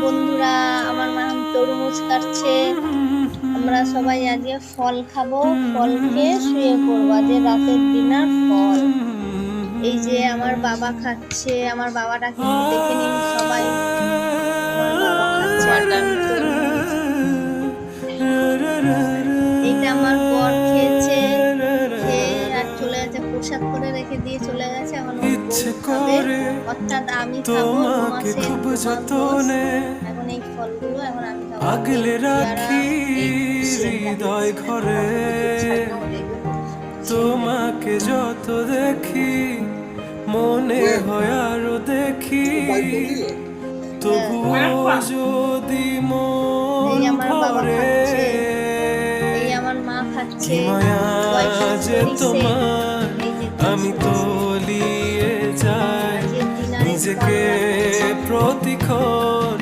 বন্ধুরা, আমার মা তরমুজ কাটছে। আমরা সবাই আজকে ফল খাবো, ফল খেয়ে শুয়ে পড়বো। আজকে রাতের ডিনার ফল। এই যে আমার বাবা খাচ্ছে, আমার বাবাটা কিন্তু দেখে নিন সবাই, আমার বাবা খাচ্ছে এখন তরমুজ। এইটা আমার বর খেয়েছে, খেয়ে আর চলে গেছে, প্রসাদ করে রেখে দিয়ে চলে গেছে। এখন ওর বউ খাবে, অর্থাৎ আমি খাবো। 2 মাস বয়স। এখন এই ফলগুলো এখন আমি খাবো। আগলে রাখি হৃদয় ঘরে, তোমাকে যত দেখি মনে হয় আরো দেখি, তবুও যদি মন ভরে এই আমার মা খাচ্ছে, মায়া যে তোমার আমি তলিয়ে যাই নিজেকে প্রতিক্ষণ।